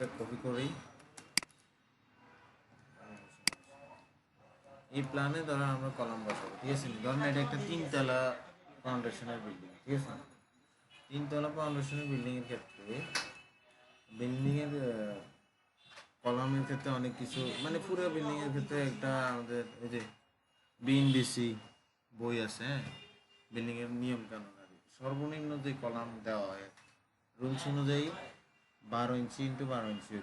এটা কপি করি। এই প্ল্যানে ধরেন আমরা কলাম বসাবো, ঠিক আছে? ধরেন এটা একটা তিনতলা ফাউন্ডেশনের বিল্ডিং, ঠিক আছে? তিনতলা ফাউন্ডেশনের বিল্ডিংয়ের ক্ষেত্রে বিল্ডিংয়ের কলামের ক্ষেত্রে অনেক কিছু, মানে পুরো বিল্ডিংয়ের ক্ষেত্রে একটা আমাদের এই যে বিএনবিসি বই আছে, হ্যাঁ, বিল্ডিংয়ের নিয়ম কানুন আর সর্বনিম্ন যে কলাম দেওয়া হয় রুলস অনুযায়ী 12 ইঞ্চি ইন্টু 12 ইঞ্চি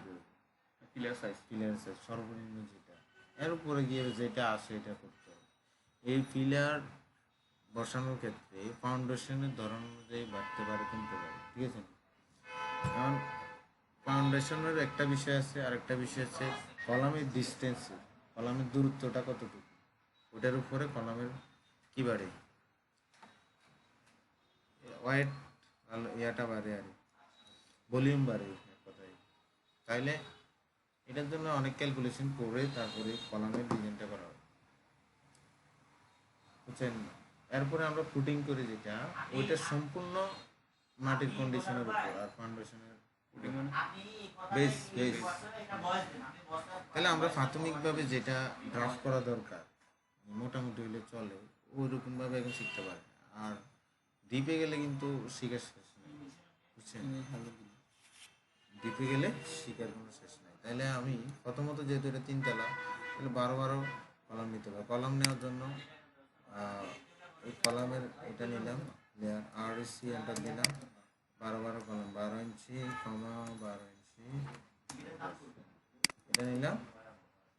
পিলার সাইজ সর্বনিম্ন যেটা, এর উপরে গিয়ে যেটা আসে এটা করতে হবে। এই পিলার বসানোর ক্ষেত্রে ফাউন্ডেশনের ধরন অনুযায়ী বাড়তে পারে কমতে পারে, ঠিক আছে? কারণ ফাউন্ডেশনের একটা বিষয় আছে, আর একটা বিষয় আছে কলামের ডিস্টেন্স, কলামের দূরত্বটা কতটুকু, ওটার উপরে কলামের কি বাড়ে, ওয়েট ইয়াটা বাড়ে আর ভলিউম বাড়ে কথায়। তাইলে এটার জন্য অনেক ক্যালকুলেশন করে তারপরে কলামের ডিজাইনটা করা হয়, বুঝছেন? এরপরে আমরা ফুটিং করি যেটা, ওইটা সম্পূর্ণ মাটির কন্ডিশনের উপর আর ফাউন্ডেশনের বেস বেস। তাহলে আমরা প্রাথমিকভাবে যেটা ড্রাফট করা দরকার মোটামুটি হলে চলে, ওই রকমভাবে এখন শিখতে পারে। আর দ্বীপে গেলে কিন্তু শিখার শেষ নেই, বুঝছেন? দ্বীপে গেলে শিখার কোনো শেষ নেই। তাইলে আমি প্রথমত যেহেতু এটা তিনতলা, তাহলে 12 কলাম নিতে পারি। কলাম নেওয়ার জন্য এই কলামের এটা নিলাম লেয়ার, আর সি এন্টার দিলাম, 12 কলাম, 12 ইঞ্চি, 12 ইঞ্চি এটা নিলাম।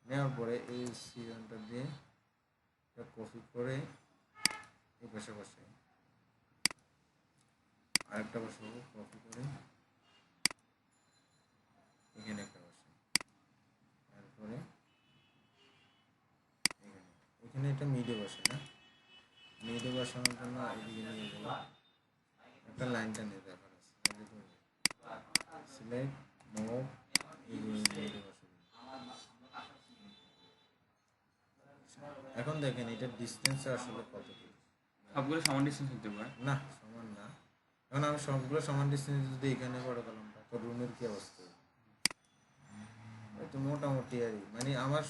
নেওয়ার পরে এই সি এন্টার দিয়ে এটা কপি করে এই পাশে বসে আরেকটা বসাবো, কপি করে এখানে একটা বসে, তারপরে এখানে এটা মিডে বসে না, মিডে বসানোর জন্য এদিকে নিয়ে যাবো, একটা লাইনটা নিয়ে দেখার আছে, সিলেক্ট মুভ, মিডে বসে। এখন দেখেন এটা ডিস্টেন্স আসলে কত, সবগুলো সমান ডিস্টেন্স হতে পারে না সমান না। এখন আমি সবগুলো সমান ডিস্টেন্স যদি এখানে বড় কলমটা, তো রুমের কি অবস্থা, তো মোটামুটি আর মানে আমার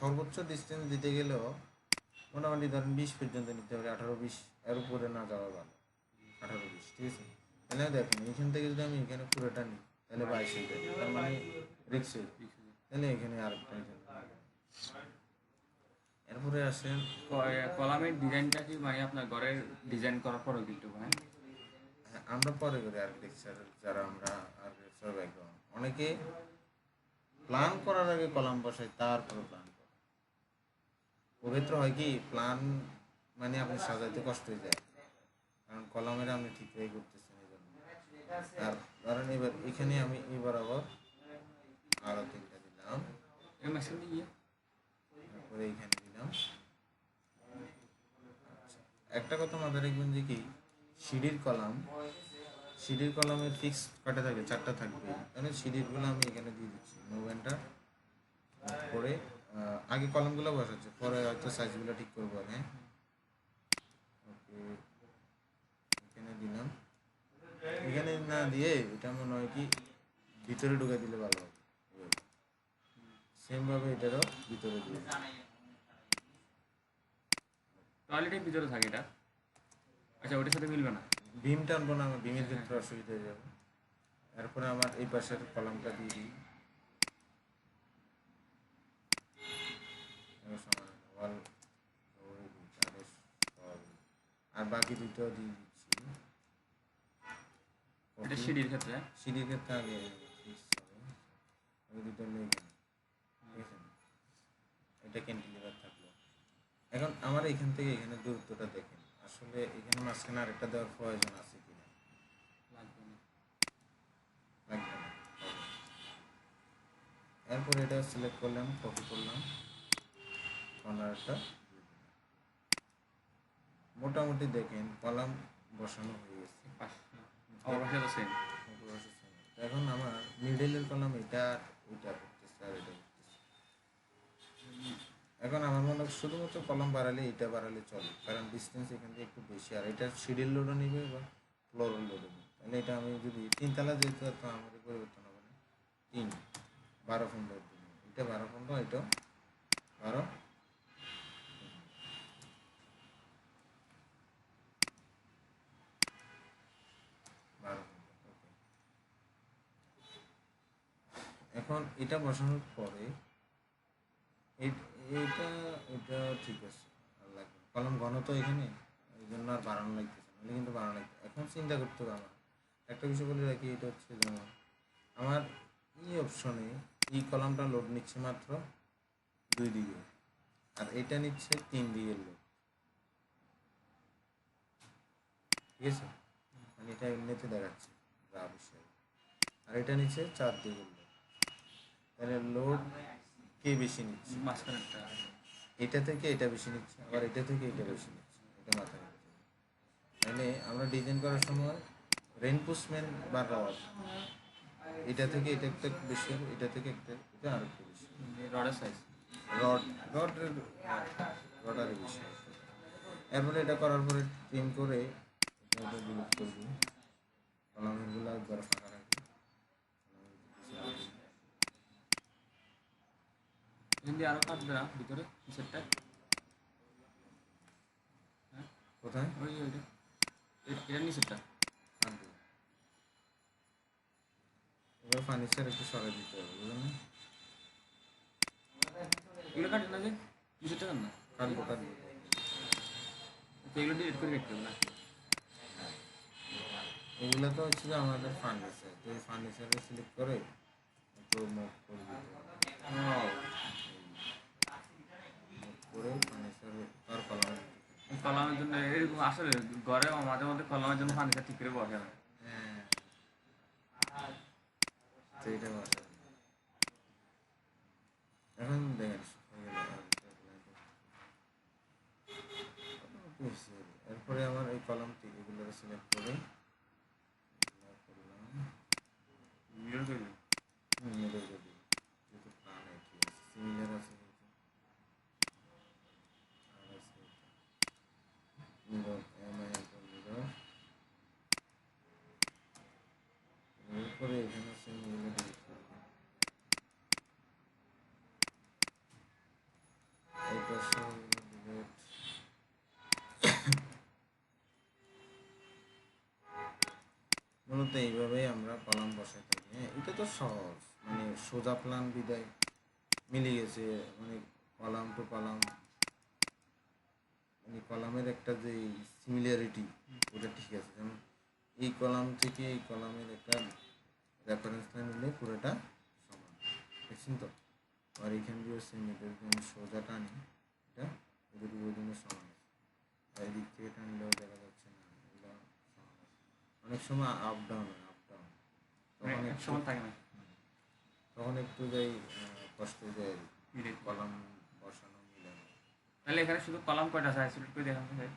সর্বোচ্চ ডিস্টেন্স দিতে গেলেও মোটামুটি ধরেন 20 পর্যন্ত নিতে হবে, 18-20 এর উপরে না যাওয়া ভালো, 18-20, ঠিক আছে? তাহলে দেখেন এখান থেকে যদি আমি এখানে পুরোটা নিই তাহলে 22 হয়ে যাবে, তার মানে রিক্সে, তাহলে এখানে আরেকটা এরপরে আসেন কলামের ডিজাইনটা কি মানে আপনার ঘরের ডিজাইন করার পরে কিন্তু ভাই আমরা পরে করি আর্কিটেকচার, যারা আমরা আর্কিটেকচার ব্যাকগ্রাউন্ড, অনেকে প্ল্যান করার আগে কলাম বসায় তারপরে প্ল্যান করে। পবিত্র হয় কি প্ল্যান মানে আপনি সাজাইতে কষ্ট হয়ে যায়, কারণ কলামের আপনি ঠিকই করতেছেন এই জন্য। আর ধরেন এবার এখানে আমি এই বরাবর আরো 3টা দিলাম, তারপরে এইখানে দিলাম। একটা কথা মাথায় রাখবেন যে কি সিঁড়ির কলামের ফিক্স কটা থাকে, 4টা থাকবে, তাহলে সিঁড়িরগুলো আমি এখানে দিয়ে দিচ্ছি মুভমেন্টটা করে। আগে কলামগুলো বসাচ্ছে, পরে হয়তো সাইজগুলো ঠিক করবো। হ্যাঁ, ওকে, এখানে দিলাম। এখানে না দিয়ে এটা মনে হয় কি ভিতরে ঢুকে দিলে ভালো হবে, সেমভাবে এটারও ভিতরে দিয়ে টয়লেটের ভিতরে থাকে এটা। আচ্ছা, ওটার সাথে মিলবে না, ভীম টানবো না, আমার ভীমের ক্ষেত্রে অসুবিধা হয়ে যাবে। এরপরে আমার এই পাশের কলামটা দিয়ে দিই, ওয়াল আর বাকি দুটো দিয়ে দিচ্ছি। এটা সিঁড়ির ক্ষেত্রে আগে দুটো নেই, ঠিক আছে? এটা ক্যান্টিলিভার থাকলো। এখন আমার এখান থেকে এখানে দূরত্বটা দেখেন, আসলে এখানে মাঝখানে আরেকটা দেওয়ার প্রয়োজন আছে কিনা, লাগবে না। এরপর এটা সিলেক্ট করলাম, কপি করলাম, কর্নারটা মোটামুটি দেখেন কলাম বসানো হয়ে গেছে। এখন আমার মিডলের কলাম এটা ওইটা করতেছে আর এটা করতেছে। এখন আমার মনে হয় শুধুমাত্র কলাম বাড়ালে এটা বাড়ালে চলে, কারণ ডিস্টেন্স এখান থেকে একটু বেশি, আর এটা সিডিল লোডও নেবে বা ফ্লোর লোডও নেবে। তাহলে এটা আমি যদি 3 তলা যেহেতু তো আমাদের পরিবর্তন হবে না, 3 12 15 দিন, এটা 12 15, এটা 12 12 15। ওকে, এখন এটা বসানোর পরে এটা এটা ঠিক আছে, আর লাগবে না। কলম ঘন তো এখানে, এই জন্য আর বাড়ানো লাগতেছে না, কিন্তু বাড়ানো লাগবে। এখন চিন্তা করতে হবে আমার একটা বিষয় বলে রাখি, এটা হচ্ছে যেমন আমার ই অপশনে এই কলামটা লোড নিচ্ছে মাত্র 2 দিকে, আর এটা নিচ্ছে 3 দিকের লোড, ঠিক আছে? মানে এটা এমনিতে দেখাচ্ছে যা বিষয়, আর এটা নিচ্ছে 4 দিকের লোড। তাহলে লোড কে বেশি নিচ্ছে? মাঝখানেরটা। এটা থেকে এটা বেশি নিচ্ছে, আবার এটা থেকে এটা বেশি নিচ্ছে, এটা মাথায় রাখতে হবে। তাহলে আমরা ডিজাইন করার সময় রেনফোর্সমেন্ট বা রড, এটা থেকে এটা একটু বেশি হবে, এটা থেকে এটা আর একটু বেশি, রডের সাইজ। রড রডের রড আরও বেশি হবে। এরপরে এটা করার পরে ট্রিম করে এটা ডিলিট করবি, কলামগুলো একবার ফাঁকা রাখবি। যদি আরো কাটবে না ভিতরে নিচেরটা? হ্যাঁ, কোথায় ওই যে ওইটা, এটার নিচেরটা। কাটবো? এবার ফার্নিচার একটু সরাই দিতে হবে, বুঝলেন না? এগুলো কাটে না যে নিচেরটা কাট না, কাটবো কাটবো। তো এগুলো ডিলিট করে রেখে দেবো না? এগুলো তো হচ্ছে যে আমাদের ফার্নিচার, তো এই ফার্নিচারে সিলেক্ট করে একটু মুভ করে দিতে হবে। মুভ করে ফার্নিচারে তার কলামে কলমের জন্য এরকম আসলে ঘরে মাঝে মধ্যে কলমের জন্য ফার্নিচার ঠিক করে বসে না। হ্যাঁ, তো এটা বসে। এখন দেখেন হয়ে গেল। এরপরে আমার এই কলামটি এগুলো সিলেক্ট করে করলাম মিরর করে দিই। মিলে যদি যেহেতু প্ল্যান একই আছে, সিমিলার আছে যেহেতু, আর আছে মিরর মিরর এরপরে এখানে আছে মিলে ডিলিট করবো। এই পাশে ডিলিট। মূলত এইভাবেই আমরা কলাম বসাই থাকি। হ্যাঁ, এটা তো সহজ, মানে সোজা প্ল্যান বিদায় মিলে গেছে, মানে কলাম টু কলাম, মানে কলামের একটা যে সিমিলারিটি ওটা ঠিক আছে। যেমন এই কলাম থেকে এই কলামের একটা রেফারেন্স লাইন নিলে পুরোটা সমান, দেখছেন তো? আর এখান দিয়ে সেম, এটা যদি আমি সোজা টানি, এটা এদের ওই জন্য সমান আছে, আর এদিক থেকে টানলেও দেখা যাচ্ছে না, এগুলো সমান আছে। অনেক সময় আপ ডাউন হয়, আপ ডাউন, তখন এক একটু সমান থাকে না। তখন একটু যাই কষ্ট যায় আর কি, মিলে। কলাম বসানো মিলানো। তাহলে এখানে শুধু কলাম কয়টা আছে সিলেক্ট করে দেখানো যায়?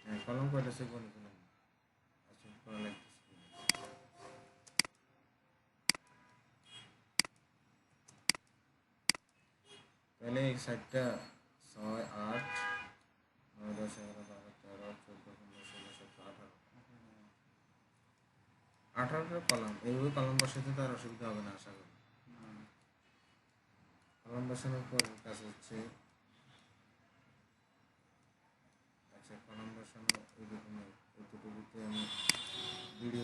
হ্যাঁ, কলম কয়টা সে কোন কোন আচ্ছা করা লাগতেছে। তাহলে এই সাইডটা 6 8 9 10 11 12 13 14 15 16 17 18 18টা কলাম, এইভাবে কলম বসাতে তার অসুবিধা হবে না আশা করি। কলম বসানোর পর কাজ হচ্ছে, আচ্ছা কলম বসানো এইরকম, এতটুকুতে আমি ভিডিও